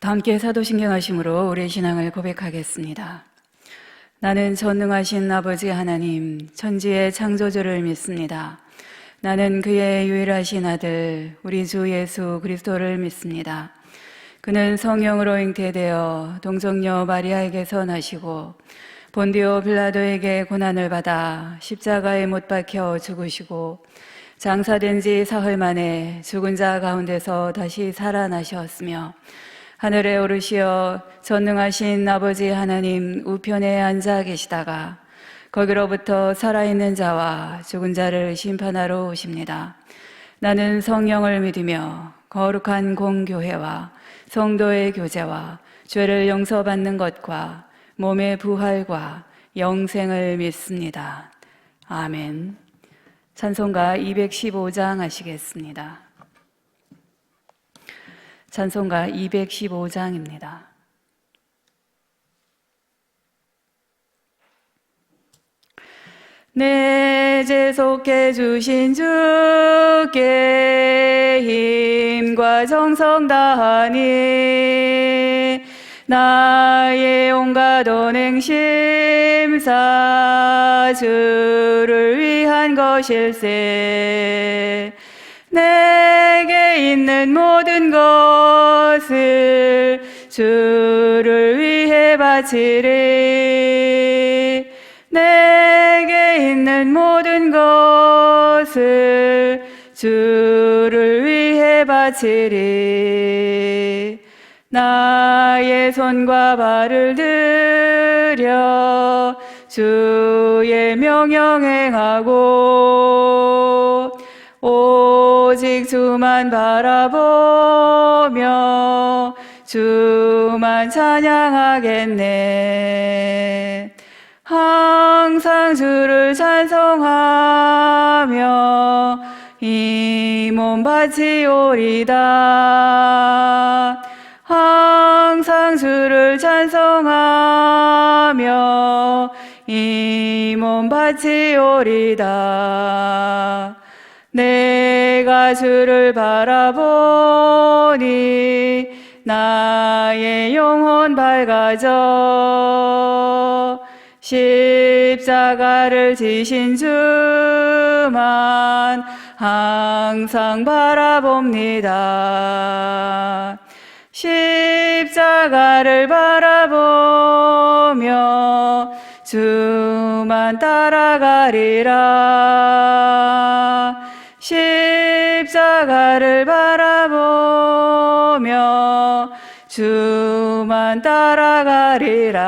다 함께 사도신경하심으로 우리의 신앙을 고백하겠습니다. 나는 전능하신 아버지 하나님, 천지의 창조주를 믿습니다. 나는 그의 유일하신 아들, 우리 주 예수 그리스도를 믿습니다. 그는 성령으로 잉태되어 동정녀 마리아에게서 나시고 본디오 빌라도에게 고난을 받아 십자가에 못 박혀 죽으시고 장사된 지 사흘 만에 죽은 자 가운데서 다시 살아나셨으며 하늘에 오르시어 전능하신 아버지 하나님 우편에 앉아 계시다가 거기로부터 살아있는 자와 죽은 자를 심판하러 오십니다. 나는 성령을 믿으며 거룩한 공교회와 성도의 교제와 죄를 용서받는 것과 몸의 부활과 영생을 믿습니다. 아멘. 찬송가 215장 하시겠습니다. 찬송가 215장입니다. 내 죄 속해 주신 주께 힘과 정성 다하니 나의 온갖 언행심사 주를 위한 것일세. 내게 있는 모든 것을 주를 위해 바치리. 내게 있는 모든 것을 주를 위해 바치리. 나의 손과 발을 들여 주의 명령 행하고 오직 주만 바라보며 주만 찬양하겠네. 항상 주를 찬송하며 이 몸 바치오리다. 항상 주를 찬송하며 이 몸 바치오리다. 내가 주를 바라보니 나의 영혼 밝아져. 십자가를 지신 주만 항상 바라봅니다. 십자가를 바라보며 주만 따라가리라. 십자가를 바라보며 주만 따라가리라.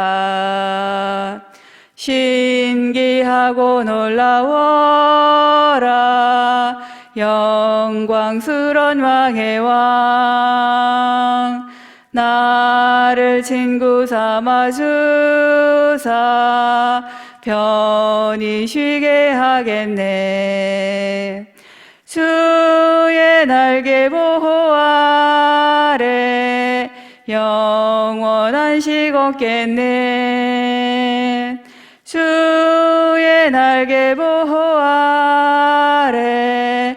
신기하고 놀라워라. 영광스런 왕의 왕. 나를 친구 삼아 주사 편히 쉬게 하겠네. 주의 날개 보호 아래 영원한 식 얻겠네. 주의 날개 보호 아래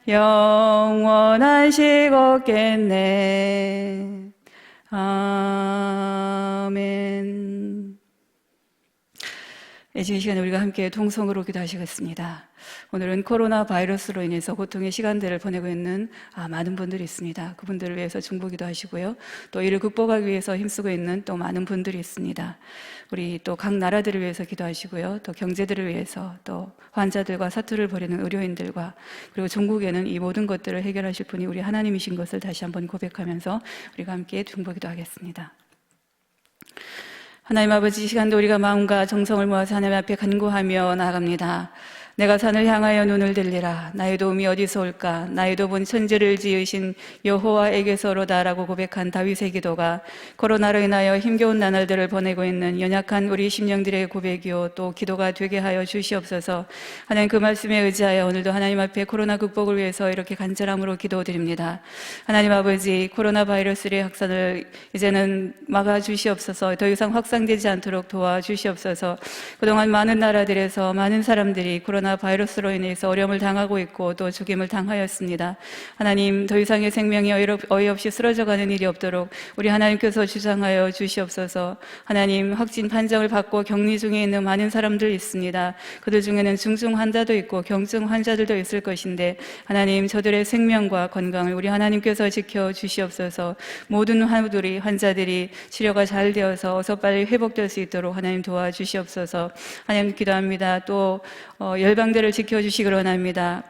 영원한 식 얻겠네. 아멘. 이 시간에 우리가 함께 통성으로 기도하시겠습니다. 오늘은 코로나 바이러스로 인해서 고통의 시간들을 보내고 있는 많은 분들이 있습니다. 그분들을 위해서 중보기도 하시고요. 또 이를 극복하기 위해서 힘쓰고 있는 또 많은 분들이 있습니다. 우리 또 각 나라들을 위해서 기도하시고요. 또 경제들을 위해서, 또 환자들과 사투를 벌이는 의료인들과, 그리고 전국에는 이 모든 것들을 해결하실 분이 우리 하나님이신 것을 다시 한번 고백하면서 우리가 함께 중보기도 하겠습니다. 하나님 아버지, 이 시간도 우리가 마음과 정성을 모아서 하나님 앞에 간구하며 나아갑니다. 내가 산을 향하여 눈을 들리라. 나의 도움이 어디서 올까? 나의 도움은 천지를 지으신 여호와에게서로다라고 고백한 다윗의 기도가 코로나로 인하여 힘겨운 나날들을 보내고 있는 연약한 우리 심령들의 고백이요 또 기도가 되게 하여 주시옵소서. 하나님, 그 말씀에 의지하여 오늘도 하나님 앞에 코로나 극복을 위해서 이렇게 간절함으로 기도드립니다. 하나님 아버지, 코로나 바이러스의 확산을 이제는 막아주시옵소서. 더 이상 확산되지 않도록 도와주시옵소서. 그동안 많은 나라들에서 많은 사람들이 코로나 코로나 바이러스로 인해서 어려움을 당하고 있고 또 죽임을 당하였습니다. 하나님, 더 이상의 생명이 어이없이 쓰러져가는 일이 없도록 우리 하나님께서 주장하여 주시옵소서. 하나님, 확진 판정을 받고 격리 중에 있는 많은 사람들 있습니다. 그들 중에는 중증 환자도 있고 경증 환자들도 있을 것인데 하나님, 저들의 생명과 건강을 우리 하나님께서 지켜 주시옵소서. 모든 환자들이 치료가 잘 되어서 어서 빨리 회복될 수 있도록 하나님 도와주시옵소서. 하나님 기도합니다. 또 열방들을 지켜주시기 원합니다.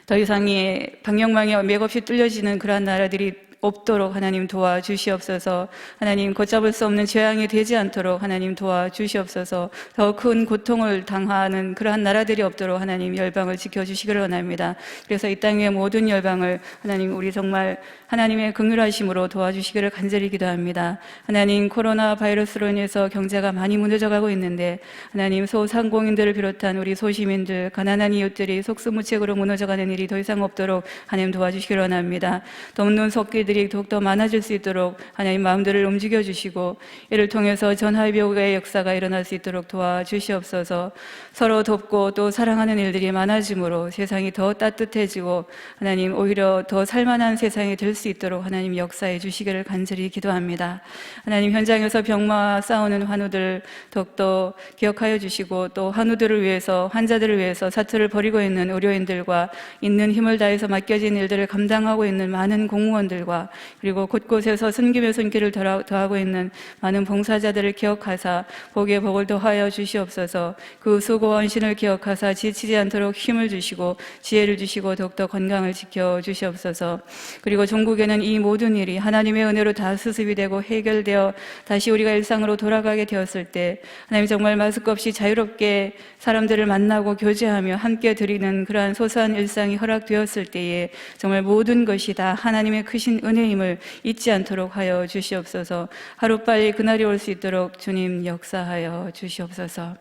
더 이상의 방역망이 맥없이 뚫려지는 그러한 나라들이 없도록 하나님 도와주시옵소서. 하나님, 걷잡을 수 없는 재앙이 되지 않도록 하나님 도와주시옵소서. 더 큰 고통을 당하는 그러한 나라들이 없도록 하나님 열방을 지켜주시기를 원합니다. 그래서 이 땅의 모든 열방을 하나님, 우리 정말 하나님의 긍휼하심으로 도와주시기를 간절히 기도합니다. 하나님, 코로나 바이러스로 인해서 경제가 많이 무너져 가고 있는데 하나님, 소상공인들을 비롯한 우리 소시민들, 가난한 이웃들이 속수무책으로 무너져가는 일이 더 이상 없도록 하나님 도와주시기를 원합니다. 돕는 속기들이 더욱더 많아질 수 있도록 하나님 마음들을 움직여 주시고 이를 통해서 전화위복의 역사가 일어날 수 있도록 도와주시옵소서. 서로 돕고 또 사랑하는 일들이 많아짐으로 세상이 더 따뜻해지고 하나님, 오히려 더 살만한 세상이 될 수 있도록 하나님 역사해 주시기를 간절히 기도합니다. 하나님, 현장에서 병마와 싸우는 환우들 더욱더 기억하여 주시고 또 환우들을 위해서, 환자들을 위해서 사투를 벌이고 있는 의료인들과 있는 힘을 다해서 맡겨진 일들을 감당하고 있는 많은 공무원들과 그리고 곳곳에서 순기며 손길을 더하고 있는 많은 봉사자들을 기억하사 복의 복을 더하여 주시옵소서. 그 수고와 헌신을 기억하사 지치지 않도록 힘을 주시고 지혜를 주시고 더욱더 건강을 지켜 주시옵소서. 그리고 종국에는 이 모든 일이 하나님의 은혜로 다 수습이 되고 해결되어 다시 우리가 일상으로 돌아가게 되었을 때 하나님, 정말 마스크 없이 자유롭게 사람들을 만나고 교제하며 함께 드리는 그러한 소소한 일상이 허락되었을 때에 정말 모든 것이 다 하나님의 크신 은혜임을 잊지 않도록 하여 주시옵소서. 하루빨리 그날이 올 수 있도록 주님 역사하여 주시옵소서.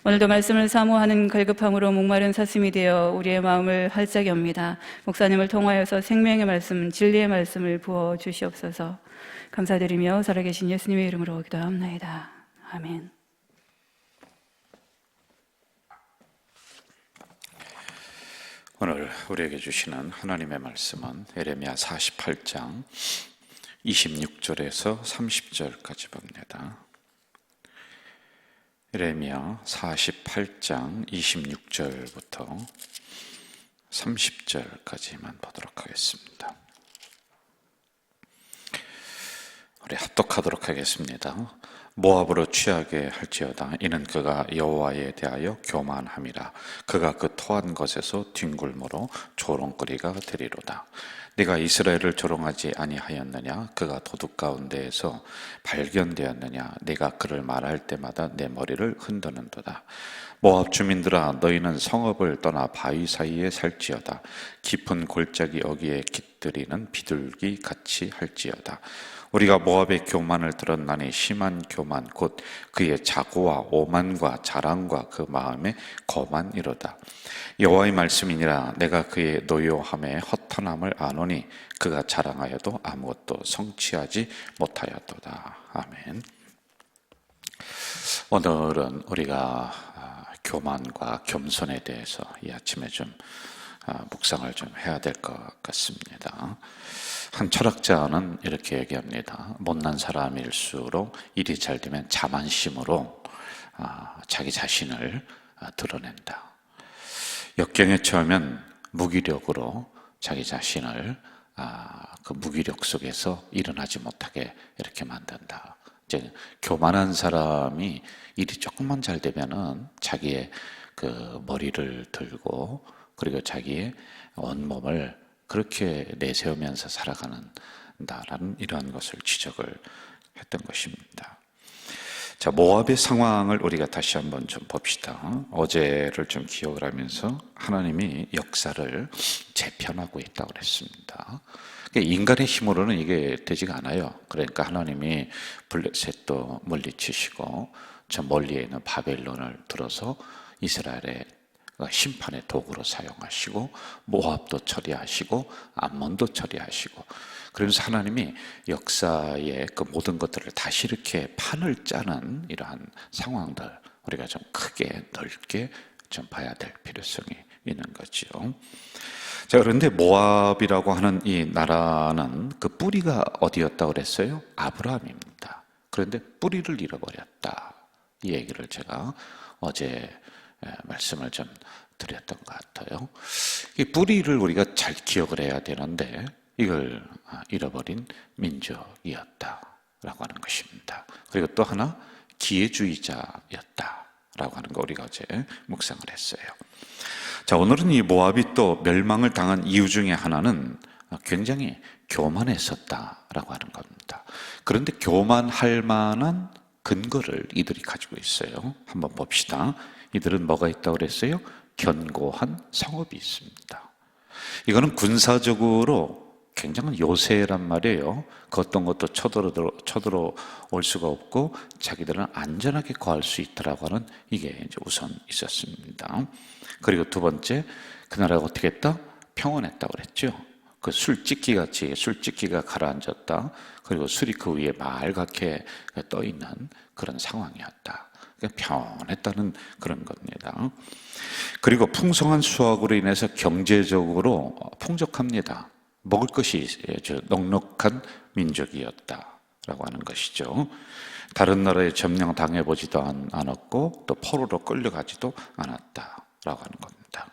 오늘도 말씀을 사모하는 갈급함으로 목마른 사슴이 되어 우리의 마음을 활짝 엽니다. 목사님을 통하여서 생명의 말씀, 진리의 말씀을 부어 주시옵소서. 감사드리며 살아계신 예수님의 이름으로 기도합나이다. 아멘. 오늘 우리에게 주시는 하나님의 말씀은 에레미야 48장 26절에서 30절까지 봅니다. 에레미야 48장 26절부터 30절까지만 보도록 하겠습니다. 우리 합독하도록 하겠습니다. 모압으로 취하게 할지어다. 이는 그가 여호와에 대하여 교만함이라. 그가 그 토한 것에서 뒹굴므로 조롱거리가 되리로다. 네가 이스라엘을 조롱하지 아니하였느냐? 그가 도둑 가운데에서 발견되었느냐? 내가 그를 말할 때마다 내 머리를 흔드는도다. 모압 주민들아, 너희는 성읍을 떠나 바위 사이에 살지어다. 깊은 골짜기 어귀에 깃들이는 비둘기 같이 할지어다. 우리가 모압의 교만을 들었나니 심한 교만 곧 그의 자고와 오만과 자랑과 그 마음의 거만이로다. 여호와의 말씀이니라. 내가 그의 노요함에 허탄함을 아노니 그가 자랑하여도 아무것도 성취하지 못하였도다. 아멘. 오늘은 우리가 교만과 겸손에 대해서 이 아침에 좀 묵상을 좀 해야 될 것 같습니다. 한 철학자는 이렇게 얘기합니다. 못난 사람일수록 일이 잘 되면 자만심으로 자기 자신을 드러낸다. 역경에 처하면 무기력으로 자기 자신을 그 무기력 속에서 일어나지 못하게 이렇게 만든다. 이제 교만한 사람이 일이 조금만 잘 되면은 자기의 그 머리를 들고 그리고 자기의 온몸을 그렇게 내세우면서 살아가는다라는 이러한 것을 지적을 했던 것입니다. 자, 모압의 상황을 우리가 다시 한번 좀 봅시다. 어제를 좀 기억을 하면서 하나님이 역사를 재편하고 있다고 그랬습니다. 인간의 힘으로는 이게 되지가 않아요. 그러니까 하나님이 블레셋도 물리치시고 저 멀리에 있는 바벨론을 들어서 이스라엘의 심판의 도구로 사용하시고 모압도 처리하시고 암몬도 처리하시고 그러면서 하나님이 역사의 그 모든 것들을 다시 이렇게 판을 짜는 이러한 상황들 우리가 좀 크게 넓게 좀 봐야 될 필요성이 있는 거죠. 자, 그런데 모압이라고 하는 이 나라는 그 뿌리가 어디였다고 그랬어요? 아브라함입니다. 그런데 뿌리를 잃어버렸다. 이 얘기를 제가 어제 말씀을 좀 드렸던 것 같아요. 이 뿌리를 우리가 잘 기억을 해야 되는데 이걸 잃어버린 민족이었다라고 하는 것입니다. 그리고 또 하나 기회주의자였다라고 하는 거 우리가 어제 묵상을 했어요. 자, 오늘은 이 모압이 또 멸망을 당한 이유 중에 하나는 굉장히 교만했었다라고 하는 겁니다. 그런데 교만할 만한 근거를 이들이 가지고 있어요. 한번 봅시다. 이들은 뭐가 있다고 그랬어요? 견고한 성읍이 있습니다. 이거는 군사적으로 굉장한 요새란 말이에요. 그 어떤 것도 쳐들어올 수가 없고 자기들은 안전하게 거할 수 있다라고 하는 이게 이제 우선 있었습니다. 그리고 두 번째, 그 나라가 어떻게 했다? 평온했다고 그랬죠. 그 술집기가 가라앉았다. 그리고 술이 그 위에 말갛게 떠 있는 그런 상황이었다. 평온했다는 그런 겁니다. 그리고 풍성한 수확으로 인해서 경제적으로 풍족합니다. 먹을 것이 넉넉한 민족이었다라고 하는 것이죠. 다른 나라에 점령 당해보지도 않았고 또 포로로 끌려가지도 않았다라고 하는 겁니다.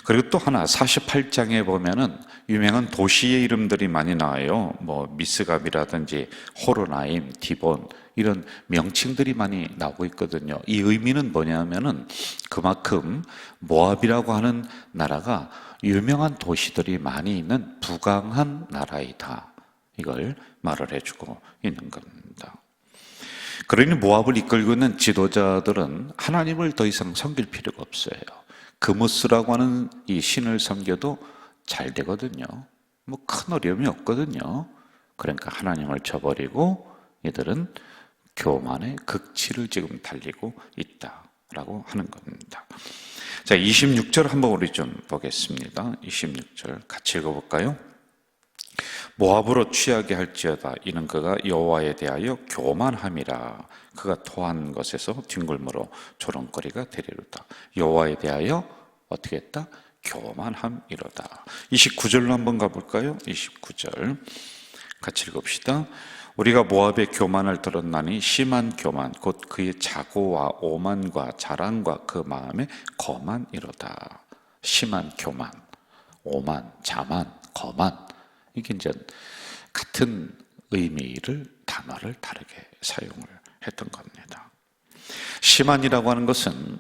그리고 또 하나 48장에 보면은 유명한 도시의 이름들이 많이 나와요. 뭐 미스갑이라든지 호로나임, 디본 이런 명칭들이 많이 나오고 있거든요. 이 의미는 뭐냐면은 그만큼 모압이라고 하는 나라가 유명한 도시들이 많이 있는 부강한 나라이다. 이걸 말을 해주고 있는 겁니다. 그러니 모압을 이끌고 있는 지도자들은 하나님을 더 이상 섬길 필요가 없어요. 그무스라고 하는 이 신을 섬겨도 잘 되거든요. 뭐 큰 어려움이 없거든요. 그러니까 하나님을 저버리고 이들은 교만의 극치를 지금 달리고 있다라고 하는 겁니다. 자, 26절 한번 우리 좀 보겠습니다. 26절 같이 읽어볼까요? 모압으로 취하게 할지어다. 이는 그가 여호와에 대하여 교만함이라. 그가 토한 것에서 뒹굴므로 조롱거리가 되리로다. 여호와에 대하여 어떻게 했다? 교만함이로다. 29절로 한번 가볼까요? 29절 같이 읽읍시다. 우리가 모압의 교만을 들었나니 심한 교만 곧 그의 자고와 오만과 자랑과 그 마음에 거만이로다. 심한 교만, 오만, 자만, 거만 이게 이제 같은 의미를 단어를 다르게 사용을 했던 겁니다. 심한이라고 하는 것은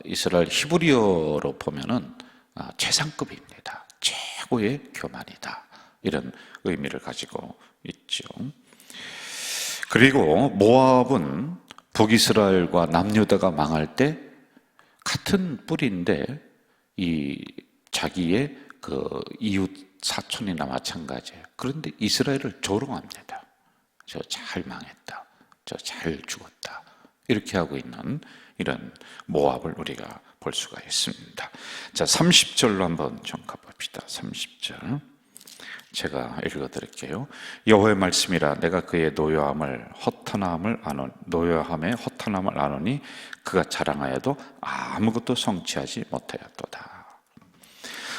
이스라엘 히브리어로 보면은 최상급입니다. 최고의 교만이다. 이런 의미를 가지고 있죠. 그리고 모압은 북이스라엘과 남유다가 망할 때 같은 뿌리인데 이 자기의 그 이웃 사촌이나 마찬가지예요. 그런데 이스라엘을 조롱합니다. 저 잘 망했다. 저 잘 죽었다. 이렇게 하고 있는 이런 모압을 우리가 볼 수가 있습니다. 자, 30절로 한번 좀 가봅시다. 30절. 제가 읽어드릴게요. 여호와의 말씀이라 내가 그의 노여함에 허탄함을 아노니 그가 자랑하여도 아무것도 성취하지 못하였도다.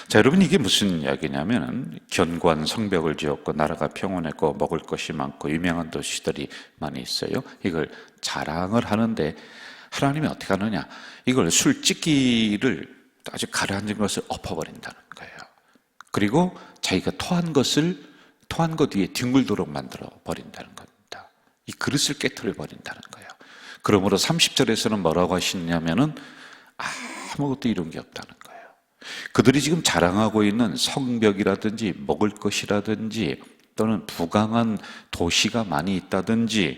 자, 여러분 이게 무슨 이야기냐면 견고한 성벽을 지었고 나라가 평온했고 먹을 것이 많고 유명한 도시들이 많이 있어요. 이걸 자랑을 하는데 하나님이 어떻게 하느냐? 이걸 술집기를 아주 가라앉은 것을 엎어버린다는 거예요. 그리고 자기가 토한 것 위에 뒹굴도록 만들어 버린다는 겁니다. 이 그릇을 깨트려 버린다는 거예요. 그러므로 30절에서는 뭐라고 하시냐면은 아무것도 이룬 게 없다는 거예요. 그들이 지금 자랑하고 있는 성벽이라든지 먹을 것이라든지 또는 부강한 도시가 많이 있다든지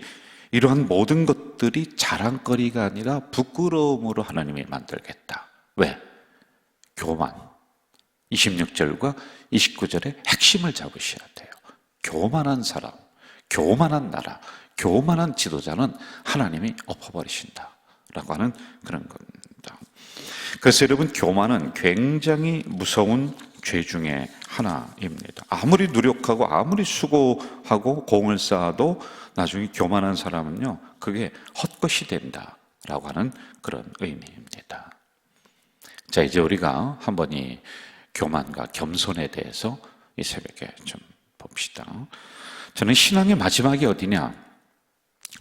이러한 모든 것들이 자랑거리가 아니라 부끄러움으로 하나님이 만들겠다. 왜? 교만. 26절과 29절의 핵심을 잡으셔야 돼요. 교만한 사람, 교만한 나라, 교만한 지도자는 하나님이 엎어버리신다라고 하는 그런 겁니다. 그래서 여러분 교만은 굉장히 무서운 죄 중에 하나입니다. 아무리 노력하고 아무리 수고하고 공을 쌓아도 나중에 교만한 사람은요 그게 헛것이 된다라고 하는 그런 의미입니다. 자, 이제 우리가 한번 이 교만과 겸손에 대해서 이 새벽에 좀 봅시다. 저는 신앙의 마지막이 어디냐?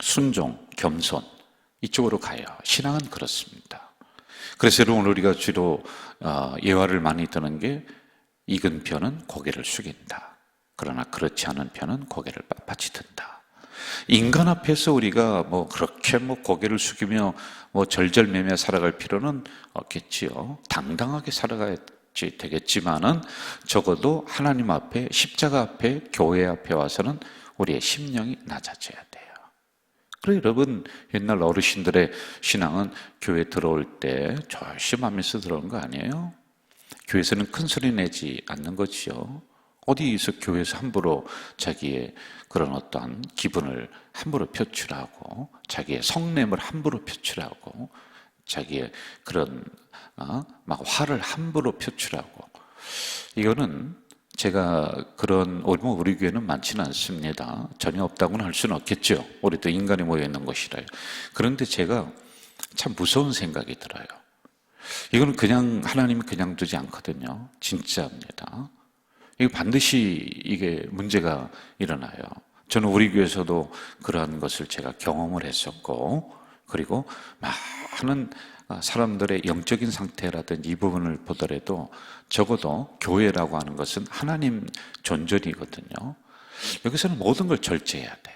순종, 겸손, 이쪽으로 가요. 신앙은 그렇습니다. 그래서 여러분, 우리가 주로 예화를 많이 드는 게 익은 편은 고개를 숙인다. 그러나 그렇지 않은 편은 고개를 빳빳이 든다. 인간 앞에서 우리가 그렇게 고개를 숙이며 절절매매 살아갈 필요는 없겠지요. 당당하게 살아가야지 되겠지만은 적어도 하나님 앞에, 십자가 앞에, 교회 앞에 와서는 우리의 심령이 낮아져야 돼요. 그래, 여러분, 옛날 어르신들의 신앙은 교회 들어올 때 조심하면서 들어온 거 아니에요? 교회에서는 큰 소리 내지 않는 거지요. 어디서 교회에서 함부로 자기의 그런 어떠한 기분을 함부로 표출하고, 자기의 성냄을 함부로 표출하고, 자기의 그런 막 화를 함부로 표출하고, 이거는 제가 그런, 우리 교회는 많지는 않습니다. 전혀 없다고는 할 수는 없겠죠. 우리도 인간이 모여 있는 곳이라요. 그런데 제가 참 무서운 생각이 들어요. 이거는 그냥 하나님이 그냥 두지 않거든요. 진짜입니다. 이거 반드시 이게 문제가 일어나요. 저는 우리 교회에서도 그러한 것을 제가 경험을 했었고, 그리고 많은 사람들의 영적인 상태라든지 이 부분을 보더라도 적어도 교회라고 하는 것은 하나님 존전이거든요. 여기서는 모든 걸 절제해야 돼요.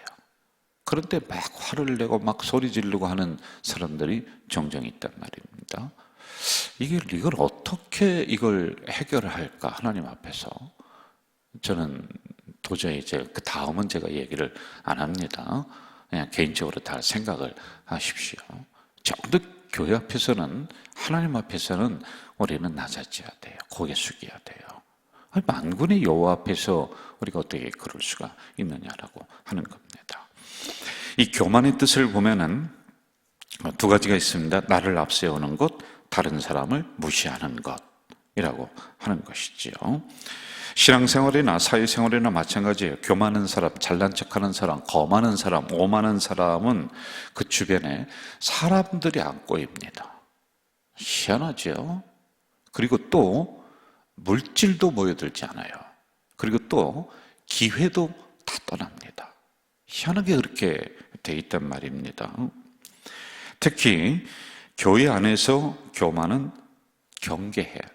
그런데 막 화를 내고 막 소리 지르고 하는 사람들이 종종 있단 말입니다. 이걸 어떻게 이걸 해결할까, 하나님 앞에서. 저는 도저히 이제 그 다음은 제가 얘기를 안 합니다. 그냥 개인적으로 다 생각을 하십시오. 적어도 교회 앞에서는, 하나님 앞에서는 우리는 낮아져야 돼요. 고개 숙여야 돼요. 만군의 여호와 앞에서 우리가 어떻게 그럴 수가 있느냐라고 하는 겁니다. 이 교만의 뜻을 보면은 두 가지가 있습니다. 나를 앞세우는 것, 다른 사람을 무시하는 것이라고 하는 것이지요. 신앙생활이나 사회생활이나 마찬가지예요. 교만한 사람, 잘난 척하는 사람, 거만한 사람, 오만한 사람은 그 주변에 사람들이 안 꼬입니다. 희한하죠? 그리고 또 물질도 모여들지 않아요. 그리고 또 기회도 다 떠납니다. 희한하게 그렇게 돼 있단 말입니다. 특히 교회 안에서 교만은 경계해야 돼요.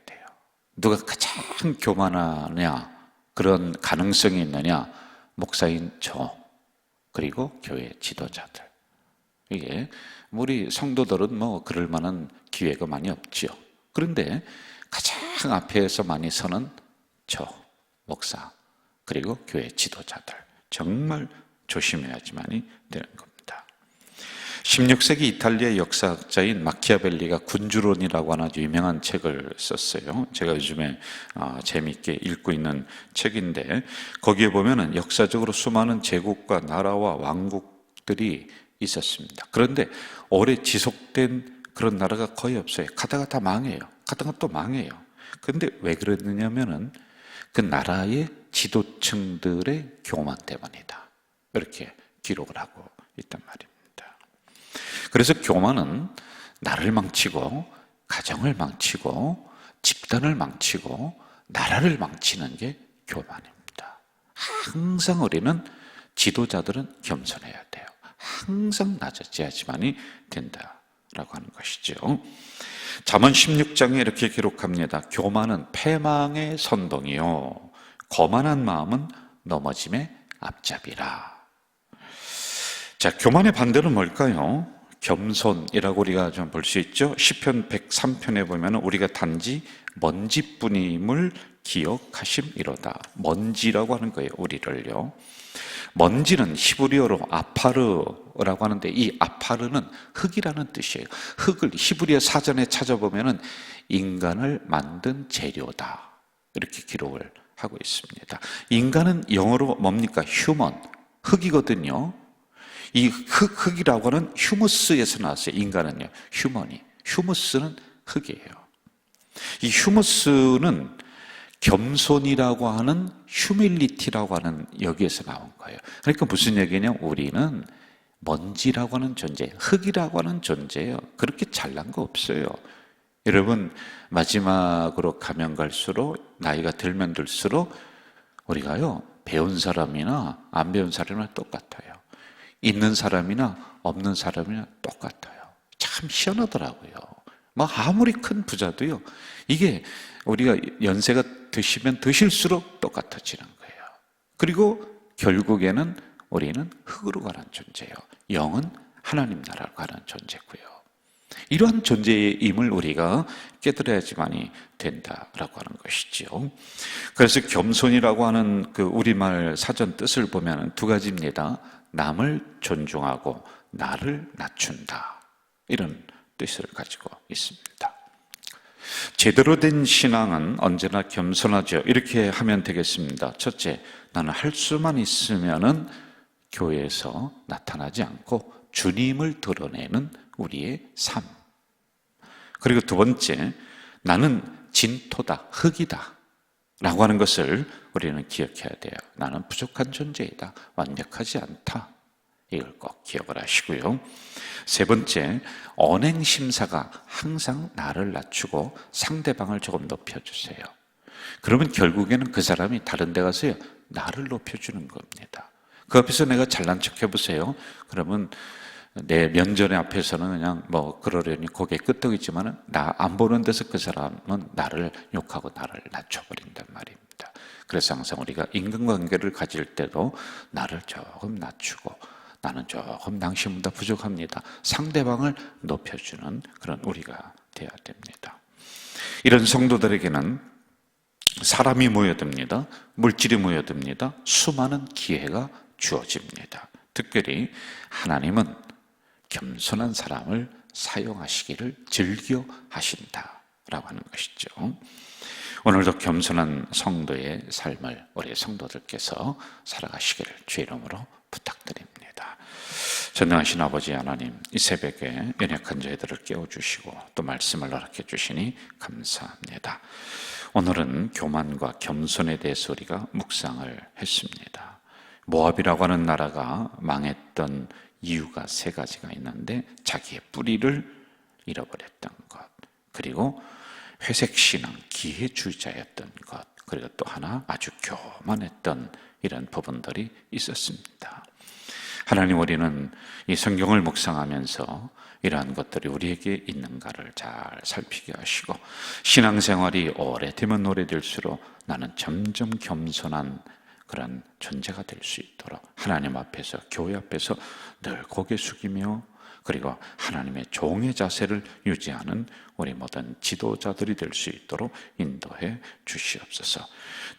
누가 가장 교만하냐, 그런 가능성이 있느냐? 목사인 저, 그리고 교회 지도자들. 이게 우리 성도들은 그럴 만한 기회가 많이 없지요. 그런데 가장 앞에서 많이 서는 저, 목사, 그리고 교회 지도자들. 정말 조심해야지만이 되는 겁니다. 16세기 이탈리아 역사학자인 마키아벨리가 군주론이라고 하는 아주 유명한 책을 썼어요. 제가 요즘에 재미있게 읽고 있는 책인데, 거기에 보면은 역사적으로 수많은 제국과 나라와 왕국들이 있었습니다. 그런데 오래 지속된 그런 나라가 거의 없어요. 가다가 다 망해요. 가다가 또 망해요. 그런데 왜 그러느냐면은 그 나라의 지도층들의 교만 때문이다. 이렇게 기록을 하고 있단 말입니다. 그래서 교만은 나를 망치고, 가정을 망치고, 집단을 망치고, 나라를 망치는 게 교만입니다. 항상 우리는, 지도자들은 겸손해야 돼요. 항상 낮아져야지만이 된다라고 하는 것이죠. 잠언 16장에 이렇게 기록합니다. 교만은 패망의 선동이요, 거만한 마음은 넘어짐의 앞잡이라. 자, 교만의 반대는 뭘까요? 겸손이라고 우리가 좀 볼 수 있죠. 시편 103편에 보면 우리가 단지 먼지뿐임을 기억하심이로다. 먼지라고 하는 거예요, 우리를요. 먼지는 히브리어로 아파르라고 하는데, 이 아파르는 흙이라는 뜻이에요. 흙을 히브리어 사전에 찾아보면 인간을 만든 재료다, 이렇게 기록을 하고 있습니다. 인간은 영어로 뭡니까? 휴먼, 흙이거든요. 이 흙이라고 하는 휴무스에서 나왔어요. 인간은요, 휴먼이. 휴무스는 흙이에요. 이 휴무스는 겸손이라고 하는, 휴밀리티라고 하는 여기에서 나온 거예요. 그러니까 무슨 얘기냐면 우리는 먼지라고 하는 존재, 흙이라고 하는 존재예요. 그렇게 잘난 거 없어요. 여러분, 마지막으로 가면 갈수록, 나이가 들면 들수록 우리가요, 배운 사람이나 안 배운 사람이나 똑같아요. 있는 사람이나 없는 사람이나 똑같아요. 참 희한하더라고요. 뭐 아무리 큰 부자도요, 이게 우리가 연세가 드시면 드실수록 똑같아지는 거예요. 그리고 결국에는 우리는 흙으로 가는 존재예요. 영은 하나님 나라로 가는 존재고요. 이러한 존재의 임을 우리가 깨달아야지만이 된다라고 하는 것이죠. 그래서 겸손이라고 하는 그 우리말 사전 뜻을 보면 두 가지입니다. 남을 존중하고 나를 낮춘다, 이런 뜻을 가지고 있습니다. 제대로 된 신앙은 언제나 겸손하죠. 이렇게 하면 되겠습니다. 첫째, 나는 할 수만 있으면은 교회에서 나타나지 않고 주님을 드러내는 우리의 삶. 그리고 두 번째, 나는 진토다, 흙이다 라고 하는 것을 우리는 기억해야 돼요. 나는 부족한 존재이다, 완벽하지 않다, 이걸 꼭 기억을 하시고요. 세 번째, 언행심사가 항상 나를 낮추고 상대방을 조금 높여주세요. 그러면 결국에는 그 사람이 다른 데 가서요, 나를 높여주는 겁니다. 그 앞에서 내가 잘난 척 해보세요. 그러면 내 면전의 앞에서는 그냥 뭐 그러려니 고개 끄덕이지만 나 안 보는 데서 그 사람은 나를 욕하고 나를 낮춰버린단 말입니다. 그래서 항상 우리가 인간관계를 가질 때도 나를 조금 낮추고, 나는 조금 당신보다 부족합니다, 상대방을 높여주는 그런 우리가 되어야 됩니다. 이런 성도들에게는 사람이 모여듭니다. 물질이 모여듭니다. 수많은 기회가 주어집니다. 특별히 하나님은 겸손한 사람을 사용하시기를 즐겨 하신다라고 하는 것이죠. 오늘도 겸손한 성도의 삶을 우리 성도들께서 살아가시기를 주의 이름으로 부탁드립니다. 전능하신 아버지 하나님, 이 새벽에 연약한 저희들을 깨워주시고 또 말씀을 허락해 주시니 감사합니다. 오늘은 교만과 겸손에 대해서 우리가 묵상을 했습니다. 모압이라고 하는 나라가 망했던 이유가 세 가지가 있는데, 자기의 뿌리를 잃어버렸던 것, 그리고 회색신앙, 기회주의자였던 것, 그리고 또 하나 아주 교만했던 이런 부분들이 있었습니다. 하나님, 우리는 이 성경을 묵상하면서 이러한 것들이 우리에게 있는가를 잘 살피게 하시고, 신앙생활이 오래되면 오래될수록 나는 점점 겸손한 그런 존재가 될 수 있도록 하나님 앞에서, 교회 앞에서 늘 고개 숙이며, 그리고 하나님의 종의 자세를 유지하는 우리 모든 지도자들이 될 수 있도록 인도해 주시옵소서.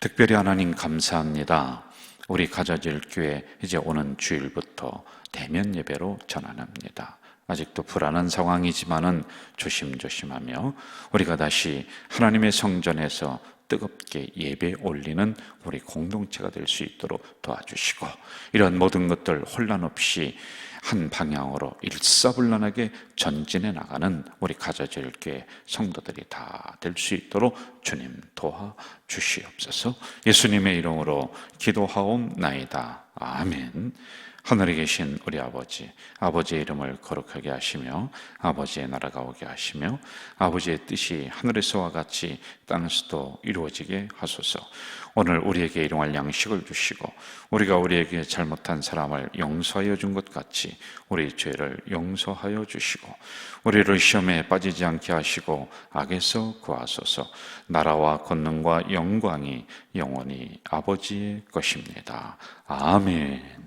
특별히 하나님 감사합니다. 우리 가자질 교회 이제 오는 주일부터 대면 예배로 전환합니다. 아직도 불안한 상황이지만은 조심조심하며 우리가 다시 하나님의 성전에서 뜨겁게 예배 올리는 우리 공동체가 될 수 있도록 도와주시고, 이런 모든 것들 혼란 없이 한 방향으로 일사불란하게 전진해 나가는 우리 가자질교회 성도들이 다 될 수 있도록 주님 도와주시옵소서. 예수님의 이름으로 기도하옵나이다. 아멘. 하늘에 계신 우리 아버지, 아버지의 이름을 거룩하게 하시며 아버지의 나라가 오게 하시며 아버지의 뜻이 하늘에서와 같이 땅에서도 이루어지게 하소서. 오늘 우리에게 일용할 양식을 주시고 우리가 우리에게 잘못한 사람을 용서하여 준 것 같이 우리 죄를 용서하여 주시고 우리를 시험에 빠지지 않게 하시고 악에서 구하소서. 나라와 권능과 영광이 영원히 아버지의 것입니다. 아멘.